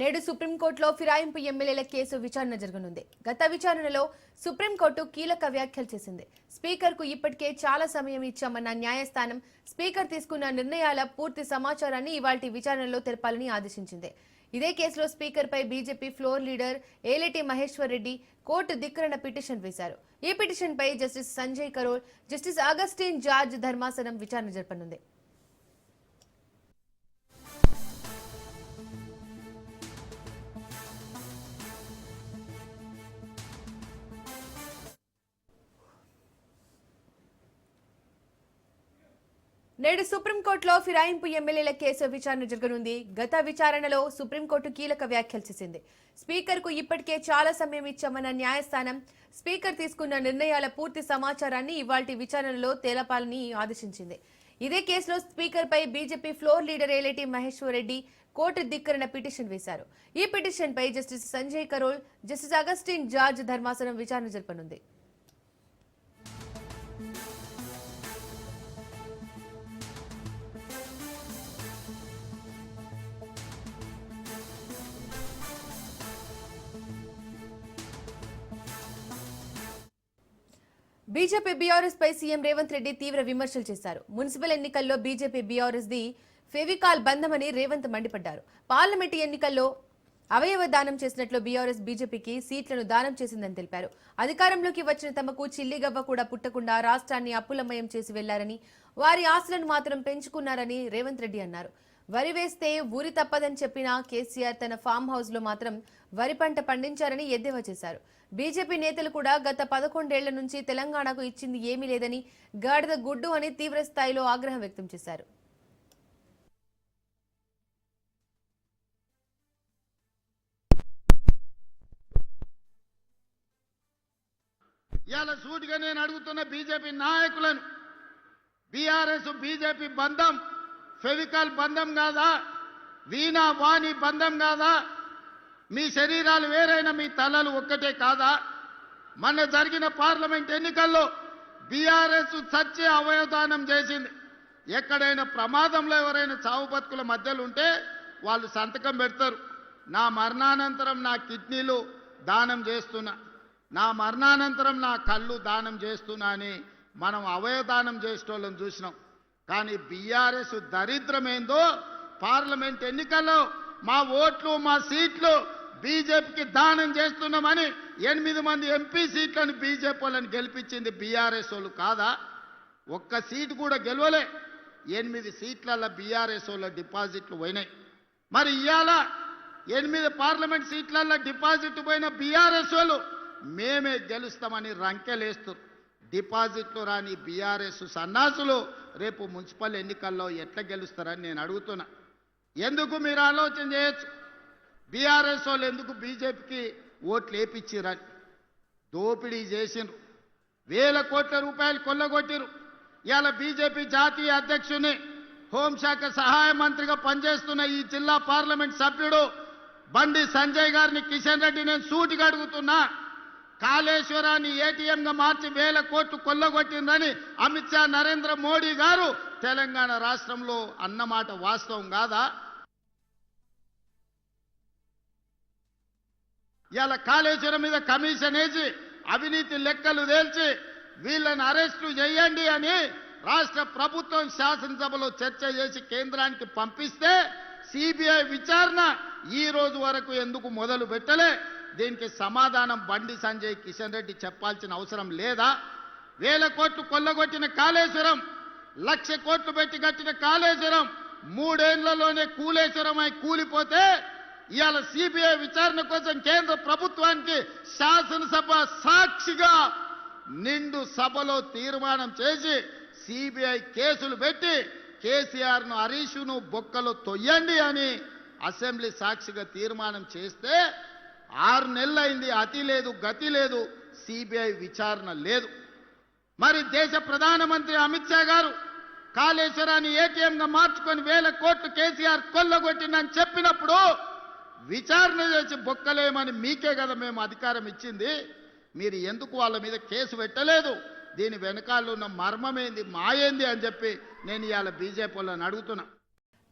నేడు సుప్రీంకోర్టులో ఫిరాయింపు ఎమ్మెల్యేల కేసు విచారణ జరగనుంది. గత విచారణలో సుప్రీంకోర్టు కీలక వ్యాఖ్యలు చేసింది. స్పీకర్కు ఇప్పటికే చాలా సమయం ఇచ్చామన్న న్యాయస్థానం స్పీకర్ తీసుకున్న నిర్ణయాల పూర్తి సమాచారాన్ని ఇవాల్టి విచారణలో తెలపాలని ఆదేశించింది. ఇదే కేసులో స్పీకర్పై BJP floor leader Aleti Maheshwar Reddy court ధిక్కరణ పిటిషన్ వేశారు. ఈ పిటిషన్పై justice Sanjay Karol, justice Augustine George ధర్మాసనం విచారణ జరపనుంది. నేడు సుప్రీంకోర్టులో ఫిరాయింపు ఎమ్మెల్యేల కేసు విచారణ జరగనుంది. గత విచారణలో సుప్రీంకోర్టు కీలక వ్యాఖ్యలు చేసింది. స్పీకర్కు ఇప్పటికే చాలా సమయం ఇచ్చామన్న న్యాయస్థానం స్పీకర్ తీసుకున్న నిర్ణయాల పూర్తి సమాచారాన్ని ఇవాల్టి విచారణలో తెలపాలని ఆదేశించింది. ఇదే కేసులో స్పీకర్పై BJP floor leader Aleti Maheshwar Reddy court ధిక్కరణ పిటిషన్ వేశారు. ఈ పిటిషన్పై justice Sanjay Karol, justice Augustine George ధర్మాసనం విచారణ జరపనుంది. బీజేపీ బీఆర్ఎస్ పై సీఎం రేవంత్ రెడ్డి తీవ్ర విమర్శలు చేశారు. మున్సిపల్ ఎన్నికల్లో బీజేపీ బీఆర్ఎస్ ది ఫెవికాల్ బంధమని రేవంత్ మండిపడ్డారు. పార్లమెంటు ఎన్నికల్లో అవయవ దానం చేసినట్లు బీఆర్ఎస్ బీజేపీకి సీట్లను దానం చేసిందని తెలిపారు. అధికారంలోకి వచ్చిన తమకు చిల్లిగవ్వ కూడా పుట్టకుండా రాష్ట్రాన్ని అప్పులమయం చేసి వెళ్లారని, వారి ఆస్తులను మాత్రం పెంచుకున్నారని రేవంత్ రెడ్డి అన్నారు. వరి వేస్తే ఊరి తప్పదని చెప్పిన కేసీఆర్ తన ఫామ్ హౌస్ లో మాత్రం వరి పంట పండించారని ఎద్దేవా చేశారు. బీజేపీ నేతలు కూడా గత 11 ఏళ్ల నుంచి తెలంగాణకు ఇచ్చింది ఏమీ లేదని, గాడిద గుడ్డు అని తీవ్ర స్థాయిలో ఆగ్రహం వ్యక్తం చేశారు. ఇవాళ సూటిగా నేను అడుగుతున్న బీజేపీ నాయకులను, బీఆర్ఎస్ బీజేపీ బంధం ఫెవికాల్ బంధం కాదా? వీణా వాణి బంధం కాదా? మీ శరీరాలు వేరైన మీ తలలు ఒక్కటే కాదా? మొన్న జరిగిన పార్లమెంట్ ఎన్నికల్లో బీఆర్ఎస్ చచ్చే అవయవదానం చేసింది. ఎక్కడైనా ప్రమాదంలో ఎవరైనా చావు బతుకుల మధ్యలో ఉంటే వాళ్ళు సంతకం పెడతారు, నా మరణానంతరం నా కిడ్నీలు దానం చేస్తున్నా, నా మరణానంతరం నా కళ్ళు దానం చేస్తున్నా అని మనం అవయవదానం చేసేటోళ్ళని చూసినాం. కానీ బీఆర్ఎస్ దరిద్రమేందో పార్లమెంట్ ఎన్నికల్లో మా ఓట్లు మా సీట్లు బీజేపీకి దానం చేస్తున్నామని 8 మంది ఎంపీ సీట్లను బీజేపీ వాళ్ళని గెలిపించింది బీఆర్ఎస్ వాళ్ళు కాదా? ఒక్క సీటు కూడా గెలవలే. 8 సీట్లలో బీఆర్ఎస్ వాళ్ళ డిపాజిట్లు పోయినాయి. మరి ఇవాళ 8 పార్లమెంట్ సీట్లలో డిపాజిట్ పోయిన బీఆర్ఎస్ వాళ్ళు మేమే గెలుస్తామని రంకెలేస్తారు. డిపాజిట్లు రాని బీఆర్ఎస్ సన్నాసులు రేపు మున్సిపల్ ఎన్నికల్లో ఎట్లా గెలుస్తారని నేను అడుగుతున్నా. ఎందుకు మీరు ఆలోచన చేయొచ్చు, బీఆర్ఎస్ వాళ్ళు ఎందుకు బీజేపీకి ఓట్లు వేయించారని. దోపిడీ చేసిండ్రు, వేల కోట్ల రూపాయలు కొల్లగొట్టిరు. ఇవాళ బీజేపీ జాతీయ అధ్యక్షుని, హోంశాఖ సహాయ మంత్రిగా పనిచేస్తున్న ఈ జిల్లా పార్లమెంట్ సభ్యుడు బండి సంజయ్ గారిని, కిషన్ రెడ్డి నేను సూటిగా అడుగుతున్నా, కాళేశ్వరాన్ని ఏటీఎంగా మార్చి వేల కోట్లు కొల్లగొట్టిందని అమిత్ షా, నరేంద్ర మోడీ గారు తెలంగాణ రాష్ట్రంలో అన్నమాట వాస్తవం కాదా? ఇవాళ కాళేశ్వరం మీద కమిషన్ వేసి అవినీతి లెక్కలు తేల్చి వీళ్ళని అరెస్టు చేయండి అని రాష్ట్ర ప్రభుత్వం శాసనసభలో చర్చ చేసి కేంద్రానికి పంపిస్తే సిబిఐ విచారణ ఈ రోజు వరకు ఎందుకు మొదలు పెట్టలే? దీనికి సమాధానం బండి సంజయ్, కిషన్ రెడ్డి చెప్పాల్సిన అవసరం లేదా? వేల కోట్లు కొల్లగొట్టిన కాళేశ్వరం, 1,00,000 కోట్లు పెట్టి కట్టిన కాళేశ్వరం 3 ఏళ్లలోనే కూలేశ్వరమై కూలిపోతే ఇవాళ సిబిఐ విచారణ కోసం కేంద్ర ప్రభుత్వానికి శాసనసభ సాక్షిగా నిండు సభలో తీర్మానం చేసి సిబిఐ కేసులు పెట్టి కేసీఆర్ను, హరీష్ను బొక్కలో తొయ్యండి అని అసెంబ్లీ సాక్షిగా తీర్మానం చేస్తే 6 నెలలైంది, అతి లేదు గతి లేదు, సిబిఐ విచారణ లేదు. మరి దేశ ప్రధానమంత్రి అమిత్ షా గారు కాళేశ్వరాన్ని ఏటీఎంగా మార్చుకొని వేల కోట్లు కేసీఆర్ కొల్లగొట్టిందని చెప్పినప్పుడు విచారణ చేసి బొక్కలేమని మీకే కదా మేము అధికారం ఇచ్చింది. మీరు ఎందుకు వాళ్ళ మీద కేసు పెట్టలేదు? దీని వెనకాల ఉన్న మర్మమేంది, మాయేంది అని చెప్పి నేను ఇవాళ బీజేపీ వాళ్ళని అడుగుతున్నా.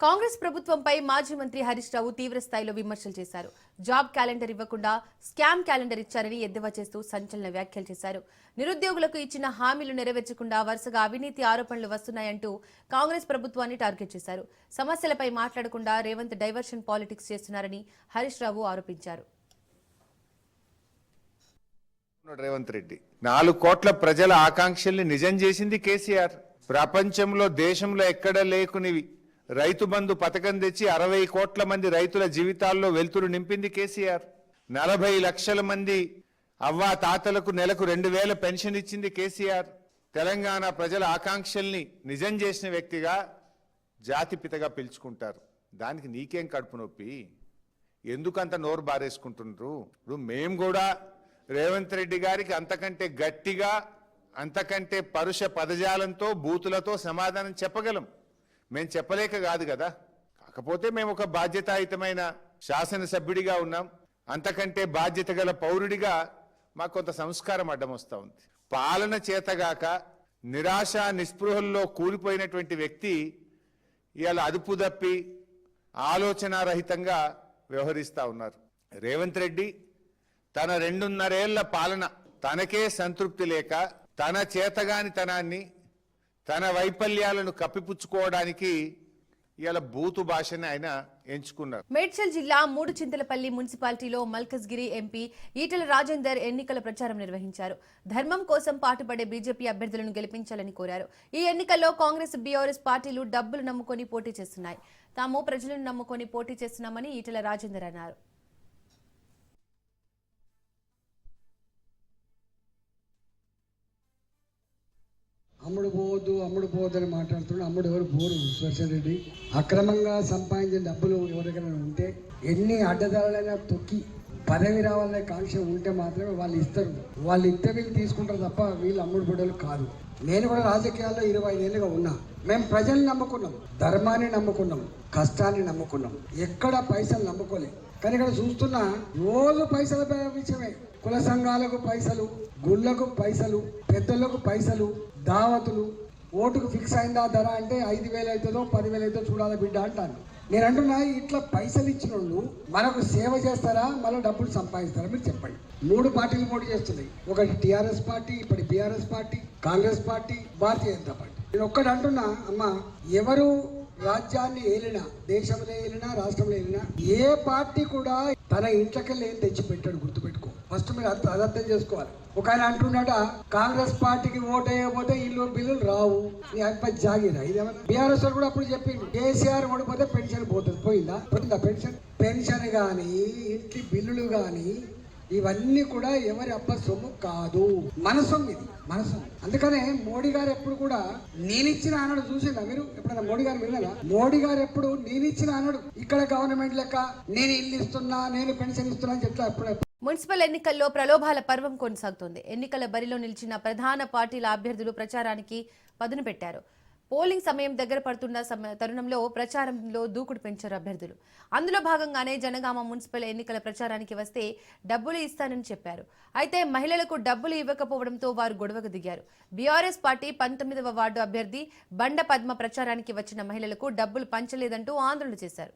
కాంగ్రెస్ ప్రభుత్వంపై మాజీ మంత్రి హరీష్ రావు తీవ్ర స్థాయిలో విమర్శలు చేశారు. జాబ్ క్యాలెండర్ ఇవ్వకుండా స్కామ్ క్యాలెండర్ ఇచ్చారని ఎద్దేవా చేస్తూ సంచలన వ్యాఖ్యలు చేశారు. నిరుద్యోగులకు ఇచ్చిన హామీలు నెరవేర్చకుండా వరుసగా అవినీతి ఆరోపణలు వస్తున్నాయంటూ కాంగ్రెస్ ప్రభుత్వాన్ని టార్గెట్ చేశారు. సమస్యలపై మాట్లాడకుండా రేవంత్ డైవర్షన్ పాలిటిక్స్ చేస్తున్నారని హరీష్ రావు ఆరోపించారు. రేవంత్ రెడ్డి 4 కోట్ల ప్రజల ఆకాంక్షల్ని నిజం చేసింది కేసీఆర్. ప్రపంచంలో దేశంలో ఎక్కడ లేకునివి రైతు బంధు పథకం తెచ్చి 60 కోట్ల మంది రైతుల జీవితాల్లో వెలుతురు నింపింది కేసీఆర్. 40 లక్షల మంది అవ్వా తాతలకు నెలకు 2000 పెన్షన్ ఇచ్చింది కేసీఆర్. తెలంగాణ ప్రజల ఆకాంక్షల్ని నిజం చేసిన వ్యక్తిగా జాతిపితగా పిలుచుకుంటారు. దానికి నీకేం కడుపు నొప్పి? ఎందుకంత నోరు బారేసుకుంటున్నారు? ఇప్పుడు మేము కూడా రేవంత్ రెడ్డి గారికి అంతకంటే గట్టిగా, అంతకంటే పరుష పదజాలంతో, బూతులతో సమాధానం చెప్పగలం. మేము చెప్పలేక కాదు కదా. కాకపోతే మేము ఒక బాధ్యతాయుతమైన శాసనసభ్యుడిగా ఉన్నాం. అంతకంటే బాధ్యత గల పౌరుడిగా మాకు కొంత సంస్కారం అడ్డం వస్తూ ఉంది. పాలన చేతగాక నిరాశ నిస్పృహల్లో కూలిపోయినటువంటి వ్యక్తి ఇవాళ అదుపు తప్పి ఆలోచనారహితంగా వ్యవహరిస్తూ ఉన్నారు. రేవంత్ రెడ్డి తన 2.5 ఏళ్ల పాలన తనకే సంతృప్తి లేక తన చేతగానితనాన్ని, తన వైఫల్యాలను కప్పిపుచ్చుకోవడానికి ఇవాళ బూతు భాషని ఆయన ఎంచుకున్నారు. మేడ్చల్ జిల్లా మూడుచింతలపల్లి మున్సిపాలిటీలో మల్కజ్గిరి ఎంపీ ఈటెల రాజేందర్ ఎన్నికల ప్రచారం నిర్వహించారు. ధర్మం కోసం పాటుపడే బీజేపీ అభ్యర్థులను గెలిపించాలని కోరారు. ఈ ఎన్నికల్లో కాంగ్రెస్, బీఆర్ఎస్ పార్టీలు డబ్బులు నమ్ముకొని పోటీ చేస్తున్నాయి. తాము ప్రజలను నమ్ముకొని పోటీ చేస్తున్నామని ఈటెల రాజేందర్ అన్నారు. అమ్ముడు పోవద్దు అని మాట్లాడుతున్నాడు. అమ్ముడు ఎవరు పోరు. సుదర్శన్ రెడ్డి అక్రమంగా సంపాదించిన డబ్బులు ఎవరికైనా ఉంటే, ఎన్ని అడ్డదారులైనా తొక్కి పదవి రావాలనే కాంక్ష ఉంటే మాత్రమే వాళ్ళు ఇస్తారు. వాళ్ళు ఇస్తే వీళ్ళు తీసుకుంటారు తప్ప వీళ్ళు అమ్ముడు పొడలు కాదు. నేను కూడా రాజకీయాల్లో 25 ఏళ్ళుగా ఉన్నా. మేము ప్రజల్ని నమ్ముకున్నాం, ధర్మాన్ని నమ్ముకున్నాం, కష్టాన్ని నమ్ముకున్నాం. ఎక్కడ పైసలు నమ్ముకోలే. కానీ ఇక్కడ చూస్తున్నా రోజు పైసల విషయమే. కుల సంఘాలకు పైసలు, గుళ్ళకు పైసలు, పెద్దలకు పైసలు, దావతులు. ఓటుకు ఫిక్స్ అయిందా ధర అంటే 5,000 అవుతుందో 10,000 అవుతుందో చూడాలి బిడ్డ అంటాను. నేను అంటున్నా, ఇట్లా పైసలు ఇచ్చిన వాళ్ళు మనకు సేవ చేస్తారా, మళ్ళీ డబ్బులు సంపాదిస్తారా? మీరు చెప్పండి. 3 పార్టీలు పోటీ చేస్తున్నాయి. ఒకటి టీఆర్ఎస్ పార్టీ, ఇప్పుడు BRS party, Congress party, Bharatiya Janata party. నేను ఒక్కటి అంటున్నా, అమ్మా, ఎవరు రాజ్యాన్ని ఏలినా, దేశంలో ఏలినా, రాష్ట్రంలో ఏలినా, ఏ పార్టీ కూడా తన ఇంట్లోకెళ్ళి ఏం తెచ్చి పెట్టాడు గుర్తుపెట్టుకో. ఫస్ట్ మీరు అది అర్థం చేసుకోవాలి. ఒక ఆయన అంటున్నాడ, కాంగ్రెస్ పార్టీకి ఓటు వేయకపోతే ఇల్లు బిల్లులు రావు. నీ అప్ప జాగిరా ఇదేమన్నా? బీఆర్ఎస్ కూడా అప్పుడు చెప్పింది, కేసీఆర్ ఓడిపోతే పెన్షన్ పోతుంది. పోయిందా? పెన్షన్ కానీ, ఇంటి బిల్లులు కానీ, ఇవన్నీ కూడా ఎవరి అబ్బ సొమ్ము కాదు, మన సొమ్ము. ఇది మన సొమ్ము. అందుకనే మోడీ గారు ఎప్పుడు కూడా నేనిచ్చిన అన్నాడు. చూసిందా మీరు ఎప్పుడైనా మోడీ గారు విన్నారా? మోడీ గారు ఎప్పుడు నేనిచ్చిన అన్నాడు. ఇక్కడ గవర్నమెంట్ లెక్క నేను ఇల్లు ఇస్తున్నా, నేను పెన్షన్ ఇస్తున్నా అని చెప్తా. ఎప్పుడు మున్సిపల్ ఎన్నికల్లో ప్రలోభాల పర్వం కొనసాగుతోంది. ఎన్నికల బరిలో నిలిచిన ప్రధాన పార్టీల అభ్యర్థులు ప్రచారానికి పదును పెట్టారు. పోలింగ్ సమయం దగ్గర పడుతున్న తరుణంలో ప్రచారంలో దూకుడు పెంచారు అభ్యర్థులు. అందులో భాగంగానే జనగామ మున్సిపల్ ఎన్నికల ప్రచారానికి వస్తే డబ్బులు ఇస్తానని చెప్పారు. అయితే మహిళలకు డబ్బులు ఇవ్వకపోవడంతో వారు గొడవకు దిగారు. బీఆర్ఎస్ పార్టీ 19వ వార్డు అభ్యర్థి బండ పద్మ ప్రచారానికి వచ్చిన మహిళలకు డబ్బులు పంచలేదంటూ ఆందోళన చేశారు.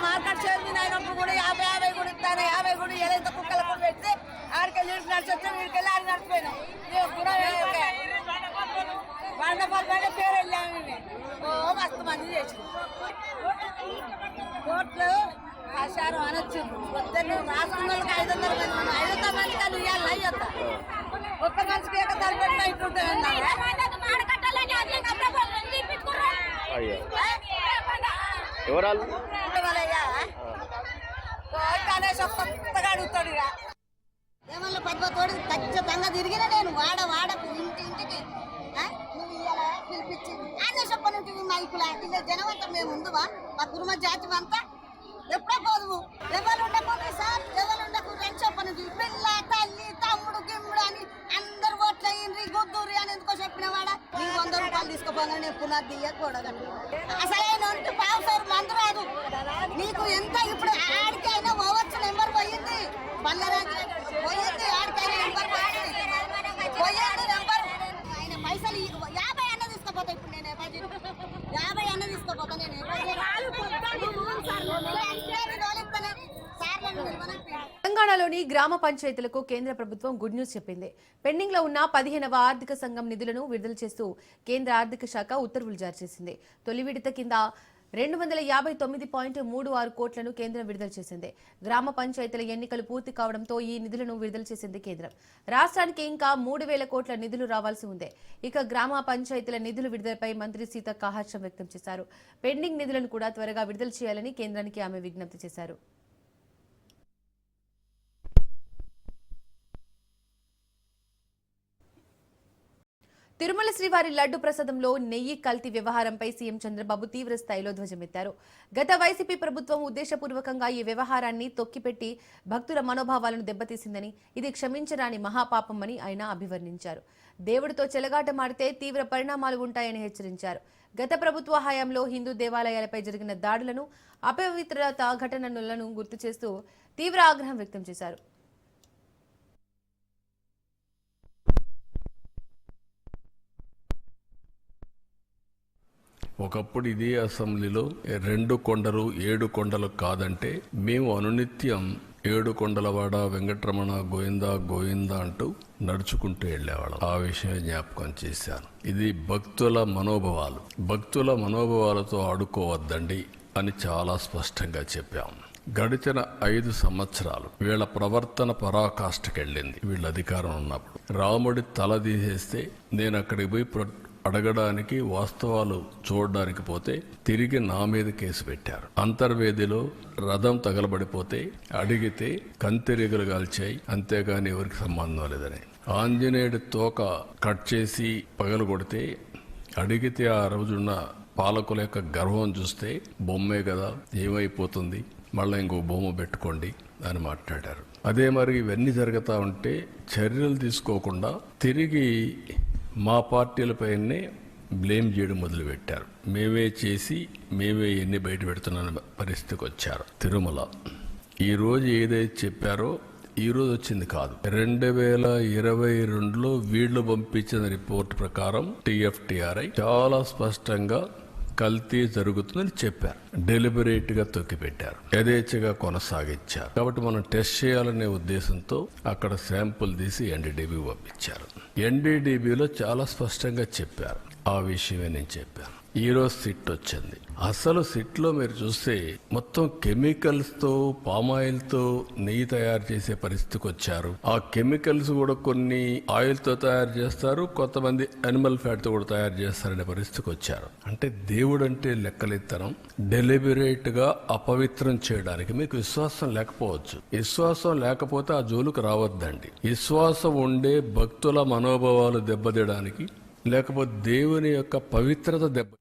మార్కెట్ చైర్మన్ అయినప్పుడు కూడా 50 కూడా ఇస్తాను. 50 కూడా ఏదైతే కుక్కల కూడా పెడితే ఆడికెళ్ళి ఇటు నడిచొచ్చా, వీడికెళ్ళి ఆడి నడిచిపోయినాం. బండపాలు పడే పేరు వెళ్ళాము. మస్తు మంది చేసి కోట్లు ఆశారం అనొచ్చింది. పొద్దున్న రాసుకున్న వాళ్ళకి 500 మంది ఉన్నాం. 500 మంది కానీ ఇవ్వాలి అయ్యొద్దా? ఒక్క మనిషికి ఏక తలపెట్టిన ఇట్లుంటుంది. కొత్తగా అడుగుతాడు. ఏమన్నా పద్మతోడు ఖచ్చితంగా తిరిగిన నేను వాడకు ఇంటింటికి నువ్వు ఇయ్యాల పిలిపించి నాయకుల ఇలా జనం అంతా మేము ఉందువా మా కుటుంబ జాతి అంతా ఎప్పుడో పోదువు ఎవరు ఉండకూడదు సార్ ఎవరు ఉండకూడదు అని చెప్పను పిల్ల తల్లి తమ్ముడు గిమ్ముడు అని అందరు ఓట్లు అయ్యిండ్రి గుద్దూరి అని ఎందుకో చెప్పిన వాడ నీ 100 రూపాయలు తీసుకోపోగా నేను పునాది దియ్యకూడదు అసలైన పావుసారు మందు రాదు నీకు ఎంత ఇప్పుడు ఆడికి అయినా పోవచ్చు నెంబర్ పోయింది బల్లరాజు పోయింది ఆడికైనా నెంబర్ పోయింది నెంబర్ ఆయన పైసలు 50 అన్న తీసుకోపోతా ఇప్పుడు నేను 50 అన్న తీసుకోపోతా నేను తెలంగాణలోని గ్రామ పంచాయతీలకు కేంద్ర ప్రభుత్వం గుడ్ న్యూస్ చెప్పింది. పెండింగ్ లో ఉన్న 15వ ఆర్థిక సంఘం నిధులను విడుదల చేస్తూ కేంద్ర ఆర్థిక శాఖ ఉత్తర్వులు జారీ చేసింది. తొలి విడత కింద 259.36 కోట్లను కేంద్రం విడుదల చేసింది. గ్రామ పంచాయతీల ఎన్నికలు పూర్తి కావడంతో ఈ నిధులను విడుదల చేసింది కేంద్రం. రాష్ట్రానికి ఇంకా 3,000 కోట్ల నిధులు రావాల్సి ఉంది. ఇక గ్రామ పంచాయతీల నిధుల విడుదలపై మంత్రి సీతక్క హర్షం వ్యక్తం చేశారు. పెండింగ్ నిధులను కూడా త్వరగా విడుదల చేయాలని కేంద్రానికి ఆమె విజ్ఞప్తి చేశారు. తిరుమల శ్రీవారి లడ్డు ప్రసాదంలో నెయ్యి కల్తీ వ్యవహారంపై సీఎం చంద్రబాబు తీవ్ర స్థాయిలో ధ్వజమెత్తారు. గత వైసీపీ ప్రభుత్వం ఉద్దేశపూర్వకంగా ఈ వ్యవహారాన్ని తొక్కిపెట్టి భక్తుల మనోభావాలను దెబ్బతీసిందని, ఇది క్షమించరాని మహాపాపమని ఆయన అభివర్ణించారు. దేవుడితో చెలగాటమాడితే తీవ్ర పరిణామాలు ఉంటాయని హెచ్చరించారు. గత ప్రభుత్వ హయాంలో హిందూ దేవాలయాలపై జరిగిన దాడులను, అపవిత్రత ఘటనలను గుర్తు చేస్తూ తీవ్ర ఆగ్రహం వ్యక్తం చేశారు. ఒకప్పుడు ఇదే అసెంబ్లీలో 2 కొండలు 7 కొండలు కాదంటే మేము అనునిత్యం 7 కొండలవాడ వెంకటరమణ గోవిందా గోవిందా అంటూ నడుచుకుంటూ వెళ్ళేవాళ్ళం. ఆ విషయం జ్ఞాపకం చేశాను. ఇది భక్తుల మనోభావాలతో ఆడుకోవద్దండి అని చాలా స్పష్టంగా చెప్పాము. గడిచిన 5 సంవత్సరాలు వీళ్ళ ప్రవర్తన పరాకాష్ఠకెళ్ళింది. వీళ్ళ అధికారం ఉన్నప్పుడు రాముడి తల తీసేస్తే నేను అక్కడికి పోయి అడగడానికి, వాస్తవాలు చూడడానికి పోతే తిరిగి నా మీద కేసు పెట్టారు. అంతర్వేదిలో రథం తగలబడిపోతే అడిగితే కంతిరీగలు కాల్చాయి, అంతేగాని ఎవరికి సంబంధం లేదని. ఆంజనేయుడి తోక కట్ చేసి పగలు కొడితే అడిగితే ఆ రోజున్న పాలకుల యొక్క గర్వం చూస్తే బొమ్మే కదా ఏమైపోతుంది, మళ్ళీ ఇంకో బొమ్మ పెట్టుకోండి అని మాట్లాడారు. అదే మరి ఇవన్నీ జరుగుతూ ఉంటే చర్యలు తీసుకోకుండా తిరిగి మా పార్టీలపైనే బ్లేమ్ చేయడం మొదలుపెట్టారు. మేమే చేసి మేమే ఎన్ని బయట పెడుతున్న పరిస్థితికి వచ్చారు. తిరుమల ఈరోజు ఏదైతే చెప్పారో ఈరోజు వచ్చింది కాదు. 2022లో వీళ్లు పంపించిన రిపోర్ట్ ప్రకారం TFTRI చాలా స్పష్టంగా కల్తీ జరుగుతుందని చెప్పారు. డెలిబరేట్ గా తొక్కిపెట్టారు, యథేచ్ఛగా కొనసాగించారు. కాబట్టి మనం టెస్ట్ చేయాలనే ఉద్దేశంతో అక్కడ శాంపుల్ తీసి NDDB పంపించారు. NDDBలో చాలా స్పష్టంగా చెప్పారు. ఆ విషయమే నేను చెప్పాను. ఈరోజు సిట్ వచ్చింది. అసలు సిట్లో మీరు చూస్తే మొత్తం కెమికల్స్తో, పామాయిల్తో నెయ్యి తయారు చేసే పరిస్థితికి వచ్చారు. ఆ కెమికల్స్ కూడా కొన్ని ఆయిల్తో తయారు చేస్తారు, కొంతమంది అనిమల్ ఫ్యాట్తో కూడా తయారు చేస్తారనే పరిస్థితికి వచ్చారు. అంటే దేవుడు అంటే లెక్కలిత్తనం. డెలిబరేట్గా అపవిత్రం చేయడానికి మీకు విశ్వాసం లేకపోవచ్చు. విశ్వాసం లేకపోతే ఆ జోలుకు రావద్దండి. విశ్వాసం ఉండే భక్తుల మనోభావాలు దెబ్బతీయడానికి, లేకపోతే దేవుని యొక్క పవిత్రత దెబ్బ.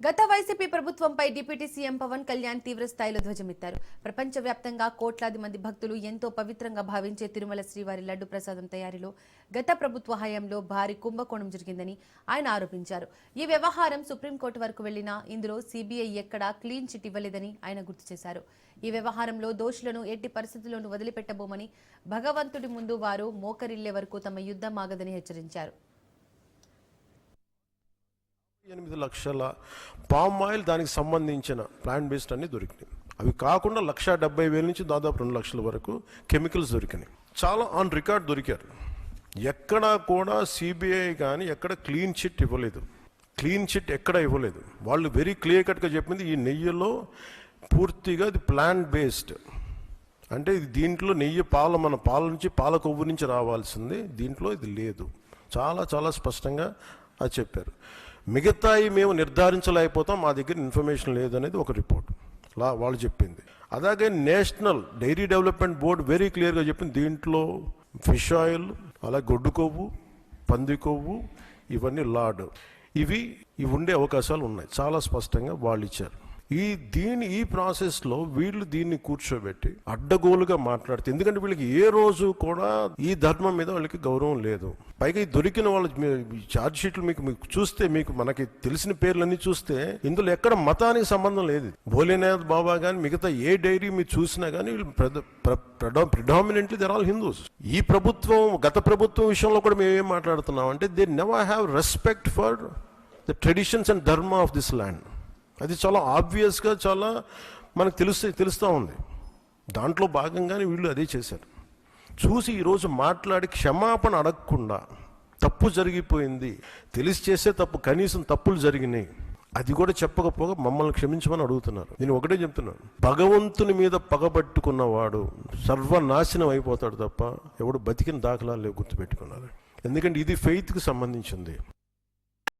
గత వైసీపీ ప్రభుత్వంపై డిప్యూటీ సీఎం పవన్ కళ్యాణ్ తీవ్ర స్థాయిలో ధ్వజమెత్తారు. ప్రపంచవ్యాప్తంగా కోట్లాది మంది భక్తులు ఎంతో పవిత్రంగా భావించే తిరుమల శ్రీవారి లడ్డు ప్రసాదం తయారీలో గత ప్రభుత్వ హయాంలో భారీ కుంభకోణం జరిగిందని ఆయన ఆరోపించారు. ఈ వ్యవహారం సుప్రీంకోర్టు వరకు వెళ్లినా ఇందులో CBI ఎక్కడా క్లీన్ చిట్ ఇవ్వలేదని ఆయన గుర్తు చేశారు. ఈ వ్యవహారంలో దోషులను ఎట్టి పరిస్థితుల్లోనూ వదిలిపెట్టబోమని, భగవంతుడి ముందు వారు మోకరిల్లే వరకు తమ యుద్ధం ఆగదని హెచ్చరించారు. 8 లక్షల పామ్ ఆయిల్, దానికి సంబంధించిన ప్లాంట్ బేస్డ్ అన్ని దొరికినాయి. అవి కాకుండా 1,70,000 నుంచి దాదాపు 2 లక్షల వరకు కెమికల్స్ దొరికినాయి. చాలా ఆన్ రికార్డ్ దొరికారు. ఎక్కడా కూడా CBI కానీ ఎక్కడ క్లీన్ చిట్ ఇవ్వలేదు. క్లీన్ చిట్ ఎక్కడ ఇవ్వలేదు. వాళ్ళు వెరీ క్లియర్ కట్గా చెప్పింది ఈ నెయ్యిలో పూర్తిగా ఇది ప్లాంట్ బేస్డ్, అంటే ఇది దీంట్లో నెయ్యి మన పాల నుంచి, పాల కొవ్వు నుంచి రావాల్సింది, దీంట్లో ఇది లేదు. చాలా చాలా స్పష్టంగా అది చెప్పారు. మిగతాయి మేము నిర్ధారించలేకపోతాం, మా దగ్గర ఇన్ఫర్మేషన్ లేదనేది ఒక రిపోర్ట్ వాళ్ళు చెప్పింది. అలాగే national dairy development board very క్లియర్గా చెప్పింది దీంట్లో ఫిష్ ఆయిల్, అలాగే గొడ్డు కొవ్వు, పంది కొవ్వు, ఇవన్నీ లాడ్. ఇవి ఉండే అవకాశాలు ఉన్నాయి, చాలా స్పష్టంగా వాళ్ళు ఇచ్చారు. ఈ ప్రాసెస్లో వీళ్ళు దీన్ని కూర్చోబెట్టి అడ్డగోలుగా మాట్లాడితే, ఎందుకంటే వీళ్ళకి ఏ రోజు కూడా ఈ ధర్మం మీద వాళ్ళకి గౌరవం లేదు. పైగా ఈ దొరికిన వాళ్ళ ఛార్జ్ షీట్లు మీకు చూస్తే, మనకి తెలిసిన పేర్లన్నీ చూస్తే ఇందులో ఎక్కడ మతానికి సంబంధం లేదు. భోలేనాథ్ బాబా కానీ మిగతా ఏ డైరీ మీరు చూసినా కానీ వీళ్ళు ప్రిడామినెంట్లీ దర్ ఆల్ హిందూస్. ఈ ప్రభుత్వం, గత ప్రభుత్వం విషయంలో కూడా మేము ఏం మాట్లాడుతున్నాం అంటే, they never have respect for the traditions and ధర్మ ఆఫ్ దిస్ ల్యాండ్. అది చాలా ఆబ్వియస్గా చాలా మనకు తెలుస్తూ ఉంది. దాంట్లో భాగంగానే వీళ్ళు అదే చేశారు. చూసి ఈరోజు మాట్లాడి క్షమాపణ అడగకుండా, తప్పు జరిగిపోయింది, తెలిసి చేసే తప్పు, కనీసం తప్పులు జరిగినాయి అది కూడా చెప్పకపోగా మమ్మల్ని క్షమించమని అడుగుతున్నారు. నేను ఒకటే చెప్తున్నాను, భగవంతుని మీద పగబట్టుకున్నవాడు సర్వనాశనం అయిపోతాడు తప్ప ఎవడు బతికిన దాఖలాలు లేవు, గుర్తుపెట్టుకున్నారు. ఎందుకంటే ఇది ఫెయిత్కి సంబంధించింది.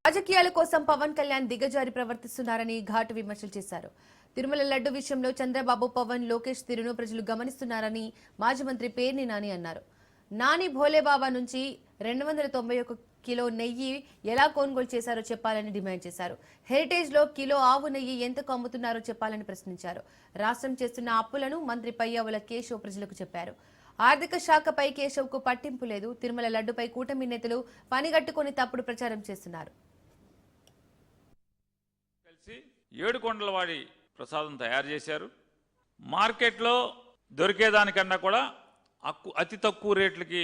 రాజకీయాల కోసం పవన్ కళ్యాణ్ దిగజారి ప్రవర్తిస్తున్నారని ఘాటు విమర్శలు చేశారు. తిరుమల లడ్డు విషయంలో చంద్రబాబు, పవన్, లోకేష్ తీరును ప్రజలు గమనిస్తున్నారని మాజీ మంత్రి పేర్ని నాని అన్నారు. నాని భోలేబాబా నుంచి 291 కిలో నెయ్యి ఎలా కొనుగోలు చేశారో చెప్పాలని డిమాండ్ చేశారు. హెరిటేజ్ లో కిలో ఆవు నెయ్యి ఎంతకు అమ్ముతున్నారో చెప్పాలని ప్రశ్నించారు. రాష్ట్రం చేస్తున్న అప్పులను మంత్రి పయ్యావుల కేశవ్ ప్రజలకు చెప్పారు. ఆర్థిక శాఖపై కేశవ్ కు పట్టింపు లేదు. తిరుమల లడ్డుపై కూటమి నేతలు పనిగట్టుకుని తప్పుడు ప్రచారం చేస్తున్నారు. ఏడుకొండలవాడి ప్రసాదం తయారు చేశారు. మార్కెట్లో దొరికేదానికన్నా కూడా అతి తక్కువ రేట్లకి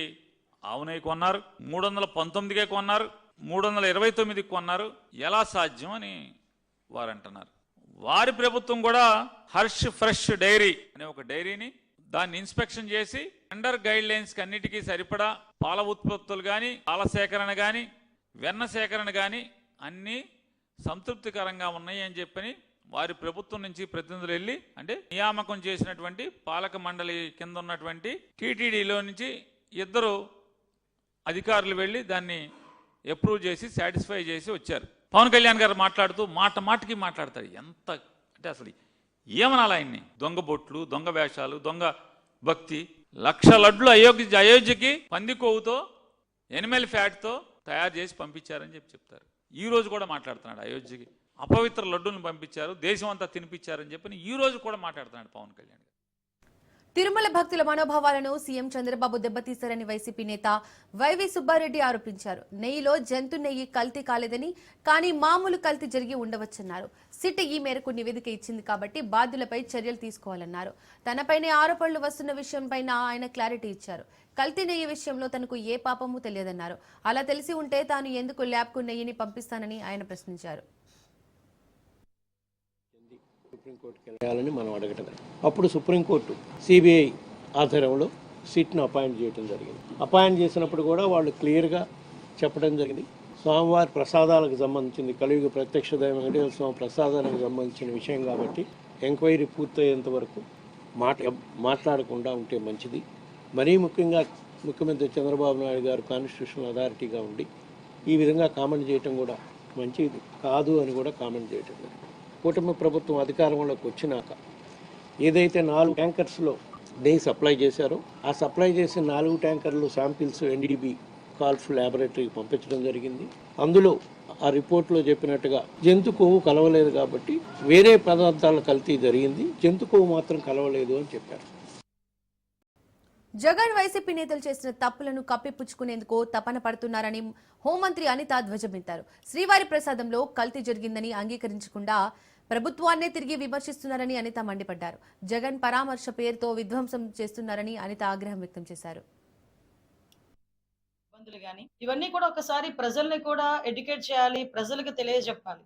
ఆవు నెయ్యి కొన్నారు. 319కే కొన్నారు, 329కి కొన్నారు. ఎలా సాధ్యం అని వారు అంటున్నారు. వారి ప్రభుత్వం కూడా హర్ష్ ఫ్రెష్ డైరీ అనే ఒక డైరీని దాన్ని ఇన్స్పెక్షన్ చేసి టెండర్ గైడ్ లైన్స్ అన్నిటికీ సరిపడా పాల ఉత్పత్తులు కానీ, పాల సేకరణ కానీ, వెన్న సేకరణ కానీ అన్నీ సంతృప్తికరంగా ఉన్నాయి అని చెప్పని వారి ప్రభుత్వం నుంచి ప్రతినిధులు వెళ్ళి, అంటే నియామకం చేసినటువంటి పాలక మండలి కింద ఉన్నటువంటి టీటీడీలో నుంచి 2 అధికారులు వెళ్ళి దాన్ని అప్రూవ్ చేసి సాటిస్ఫై చేసి వచ్చారు. పవన్ కళ్యాణ్ గారు మాట్లాడుతూ మాటకి మాట్లాడతాడు. ఎంత అంటే అసలు ఏమనాలి ఆయన్ని? దొంగ బొట్లు, దొంగ వేషాలు, దొంగ భక్తి. 1,00,000 లడ్లు అయోధ్యకి పంది కొవ్వుతో, ఎనిమల్ ఫ్యాట్తో తయారు చేసి పంపించారని చెప్తారు. ఈ రోజు కూడా మాట్లాడుతున్నాడు అయోధ్యకి అపవిత్ర లడ్డూలను పంపించారు, దేశం అంతా తినిపించారని చెప్పి ఈ రోజు కూడా మాట్లాడుతున్నాడు పవన్ కళ్యాణ్. తిరుమల భక్తుల మనోభావాలను సీఎం చంద్రబాబు దెబ్బతీశారని వైసీపీ నేత వైవి సుబ్బారెడ్డి ఆరోపించారు. నెయ్యిలో జంతు నెయ్యి కల్తీ కాలేదని, కానీ మామూలు కల్తీ జరిగి ఉండవచ్చన్నారు. సిట్ ఈ మేరకు నివేదిక ఇచ్చింది కాబట్టి బాధ్యులపై చర్యలు తీసుకోవాలన్నారు. తనపైనే ఆరోపణలు వస్తున్న విషయంపై ఆయన క్లారిటీ ఇచ్చారు. కల్తీ నెయ్యి విషయంలో తనకు ఏ పాపమూ తెలియదన్నారు. అలా తెలిసి ఉంటే తాను ఎందుకు ల్యాబ్కు నెయ్యిని పంపిస్తానని ఆయన ప్రశ్నించారు. సుప్రీంకోర్టుకి వెళ్ళాలని మనం అడగటం. అప్పుడు సుప్రీంకోర్టు సిబిఐ ఆధ్వర్యంలో సిట్ను అపాయింట్ చేయడం జరిగింది. అపాయింట్ చేసినప్పుడు కూడా వాళ్ళు క్లియర్గా చెప్పడం జరిగింది, స్వామివారి ప్రసాదాలకు సంబంధించింది, కలియుగ ప్రత్యక్ష దైవం వెంకటేశ్వర స్వామి ప్రసాదాలకు సంబంధించిన విషయం కాబట్టి ఎంక్వైరీ పూర్తయ్యేంత వరకు మాట్లాడకుండా ఉంటే మంచిది. మరీ ముఖ్యంగా ముఖ్యమంత్రి చంద్రబాబు నాయుడు గారు కాన్స్టిట్యూషనల్ అథారిటీగా ఉండి ఈ విధంగా కామెంట్ చేయటం కూడా మంచిది కాదు అని కూడా కామెంట్ చేయటం జరిగింది. కూటమి ప్రభుత్వం అధికారంలోకి వచ్చినాక ఏదైతే 4 ట్యాంకర్స్లో నెయ్యి సప్లై చేశారో ఆ సప్లై చేసిన 4 ట్యాంకర్లు శాంపిల్స్ ఎన్డీడీబీ కాల్ఫ్ ల్యాబొరేటరీకి పంపించడం జరిగింది. అందులో ఆ రిపోర్ట్లో చెప్పినట్టుగా జంతు కొవ్వు కలవలేదు కాబట్టి వేరే పదార్థాల కల్తీ జరిగింది, జంతు కొవ్వు మాత్రం కలవలేదు అని చెప్పారు. జగన్ వైసీపీ నేతలు చేసిన తప్పులను కప్పిపుచ్చుకునేందుకు తపన పడుతున్నారని హోంమంత్రి అనిత ధ్వజమెత్తారు. శ్రీవారి ప్రసాదంలో కల్తీ జరిగిందని అంగీకరించకుండా ప్రభుత్వాన్నే తిరిగి విమర్శిస్తున్నారని అనిత మండిపడ్డారు. జగన్ పరామర్శ పేరుతో విధ్వంసం చేస్తున్నారని అనిత ఆగ్రహం వ్యక్తం చేశారు. ఇవన్నీ కూడా ఒకసారి ప్రజల్ని కూడా ఎడ్యుకేట్ చేయాలి, ప్రజలకు తెలియజెప్పాలి.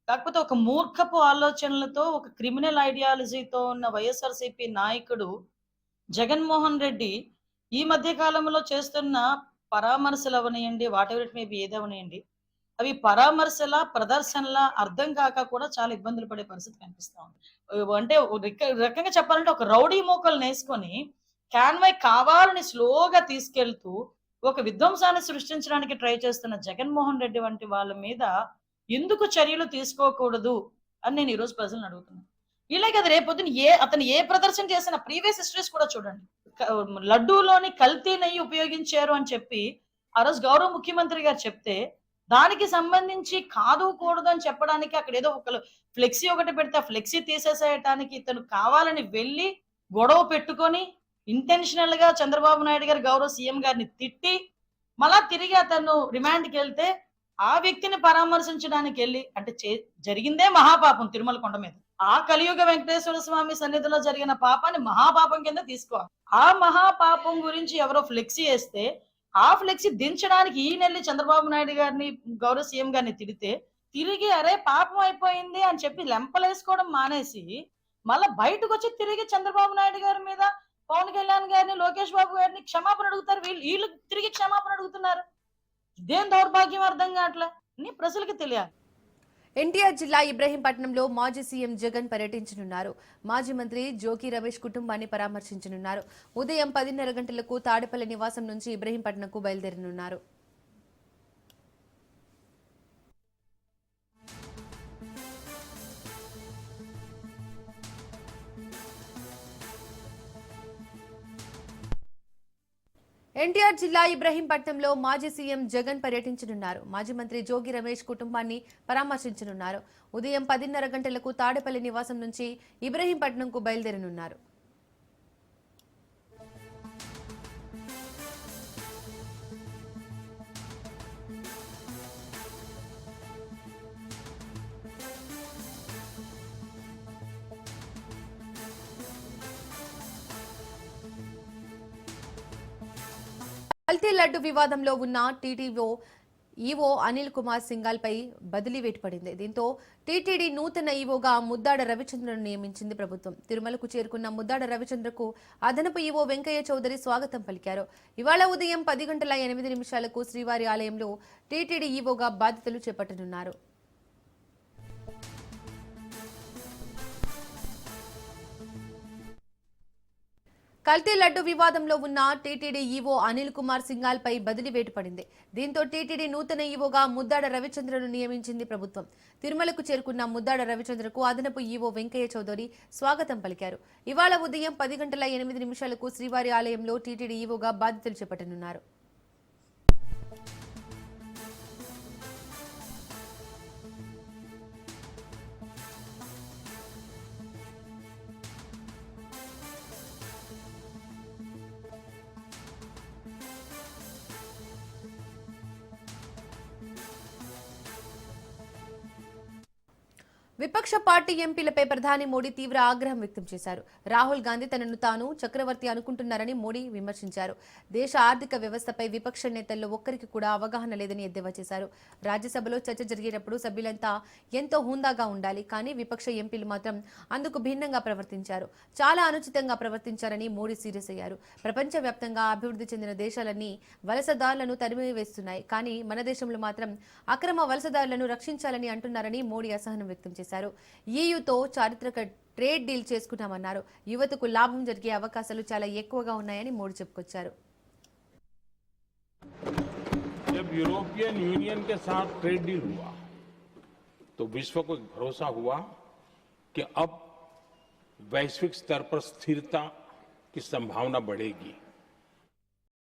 కాకపోతే ఒక మూర్ఖపు ఆలోచనలతో, ఒక క్రిమినల్ ఐడియాలజీతో ఉన్న వైఎస్ఆర్సీపీ నాయకుడు జగన్మోహన్ రెడ్డి ఈ మధ్య కాలంలో చేస్తున్న పరామర్శలు అవనియండి, వాటెవర్ ఇట్ మే బి ఏదవనియండి, అవి పరామర్శల ప్రదర్శనల అర్థం కాక కూడా చాలా ఇబ్బందులు పడే పరిస్థితి కనిపిస్తా ఉంది. అంటే రకంగా చెప్పాలంటే ఒక రౌడీ మోకలు నేసుకొని క్యాన్వై కావాలని స్లోగా తీసుకెళ్తూ ఒక విధ్వంసాన్ని సృష్టించడానికి ట్రై చేస్తున్న జగన్మోహన్ రెడ్డి వంటి వాళ్ళ మీద ఎందుకు చర్యలు తీసుకోకూడదు అని నేను ఈరోజు ప్రజలను అడుగుతున్నాను. ఇలాగే అది రేపొద్దున అతను ఏ ప్రదర్శన చేసిన ప్రీవియస్ హిస్టరీస్ కూడా చూడండి. లడ్డూలోని కల్తీ నెయ్యి ఉపయోగించారు అని చెప్పి ఆ రోజు గౌరవ ముఖ్యమంత్రి గారు చెప్తే దానికి సంబంధించి కాదు కూడదు అని చెప్పడానికి అక్కడ ఏదో ఒకరు ఫ్లెక్సీ ఒకటి పెడితే ఆ ఫ్లెక్సీ తీసేసేయటానికి ఇతను కావాలని వెళ్ళి గొడవ పెట్టుకొని ఇంటెన్షనల్ గా చంద్రబాబు నాయుడు గారు గౌరవ సీఎం గారిని తిట్టి మళ్ళా తిరిగి అతను రిమాండ్కి వెళ్తే ఆ వ్యక్తిని పరామర్శించడానికి వెళ్ళి అంటే జరిగిందే మహాపాపం తిరుమల కొండ మీద. ఆ కలియుగ వెంకటేశ్వర స్వామి సన్నిధిలో జరిగిన పాపాన్ని మహాపాపం కింద తీసుకోవాలి. ఆ మహాపాపం గురించి ఎవరో ఫ్లెక్సీ వేస్తే ఆ ఫ్లెక్సీ దించడానికి ఈ నెల్లి చంద్రబాబు నాయుడు గారిని గౌరవ సీఎం గారిని తిడితే తిరిగి అరే పాపం అయిపోయింది అని చెప్పి లెంపలేసుకోవడం మానేసి మళ్ళా బయటకు వచ్చి తిరిగి చంద్రబాబు నాయుడు గారి మీద పవన్ కళ్యాణ్ గారిని లోకేష్ బాబు గారిని క్షమాపణ అడుగుతారు. వీళ్ళు తిరిగి క్షమాపణ అడుగుతున్నారు. ఇదేం దౌర్భాగ్యం అర్థం కావట్లే అని ప్రజలకు తెలియాలి. ఎన్టీఆర్ జిల్లా ఇబ్రహీంపట్నంలో మాజీ సీఎం జగన్ పర్యటించనున్నారు. మాజీ మంత్రి జోగి రమేష్ కుటుంబాన్ని పరామర్శించనున్నారు. ఉదయం 10:30 గంటలకు తాడేపల్లి నివాసం నుంచి ఇబ్రహీంపట్నంకు బయలుదేరనున్నారు. ఎన్టీఆర్ జిల్లా ఇబ్రహీంపట్నంలో మాజీ సీఎం జగన్ పర్యటించనున్నారు. మాజీ మంత్రి జోగి రమేష్ కుటుంబాన్ని పరామర్శించనున్నారు. ఉదయం 10:30 గంటలకు తాడేపల్లి నివాసం నుంచి ఇబ్రహీంపట్నంకు బయలుదేరనున్నారు. కల్తీ లడ్డు వివాదంలో ఉన్న టీటీఓ ఈవో అనిల్ కుమార్ సింఘాల్ పై బదిలీ వేటు పడింది. దీంతో టీటీడీ నూతన ఈవోగా ముద్దాడ రవిచంద్రను నియమించింది ప్రభుత్వం. తిరుమలకు చేరుకున్న ముద్దాడ రవిచంద్రకు అదనపు ఈవో వెంకయ్య చౌదరి స్వాగతం పలికారు. ఇవాళ ఉదయం 10:08 శ్రీవారి ఆలయంలో టీటీడీ ఈవోగా బాధ్యతలు చేపట్టనున్నారు. కల్తీ లడ్డు వివాదంలో ఉన్న టీటీడీ ఈవో అనిల్ కుమార్ సింఘాల్ పై బదిలీ వేటు పడింది. దీంతో టీటీడీ నూతన ఈవోగా ముద్దాడ రవిచంద్రను నియమించింది ప్రభుత్వం. తిరుమలకు చేరుకున్న ముద్దాడ రవిచంద్రకు అదనపు ఈవో వెంకయ్య చౌదరి స్వాగతం పలికారు. ఇవాళ ఉదయం 10:08 శ్రీవారి ఆలయంలో టీటీడీ ఈవోగా బాధ్యతలు చేపట్టనున్నారు. విపక్ష పార్టీ ఎంపీలపై ప్రధాని మోడీ తీవ్ర ఆగ్రహం వ్యక్తం చేశారు. రాహుల్ గాంధీ తనను తాను చక్రవర్తి అనుకుంటున్నారని మోడీ విమర్శించారు. దేశ ఆర్థిక వ్యవస్థపై విపక్ష నేతల్లో ఒక్కరికి కూడా అవగాహన లేదని ఎద్దేవా చేశారు. రాజ్యసభలో చర్చ జరిగేటప్పుడు సభ్యులంతా ఎంతో హుందాగా ఉండాలి, కానీ విపక్ష ఎంపీలు మాత్రం అందుకు భిన్నంగా ప్రవర్తించారు. చాలా అనుచితంగా ప్రవర్తించారని మోడీ సీరియస్ అయ్యారు. ప్రపంచవ్యాప్తంగా అభివృద్ధి చెందిన దేశాలన్నీ వలసదారులను తరిమివేస్తున్నాయి, కానీ మన దేశంలో మాత్రం అక్రమ వలసదారులను రక్షించాలని అంటున్నారని మోడీ అసహనం వ్యక్తం చేశారు. ఈయూతో చారిత్రక ట్రేడ్ డీల్ చేసుకున్నామన్నారు. యువతకు లాభం జరిగే అవకాశాలు చాలా ఎక్కువగా ఉన్నాయని మోడీ చెప్పుకొచ్చారు. जब यूरोपियन यूनियन के साथ ट्रेड डील हुआ तो विश्व को भरोसा हुआ कि अब वैश्विक स्तर पर स्थिरता की संभावना बढ़ेगी।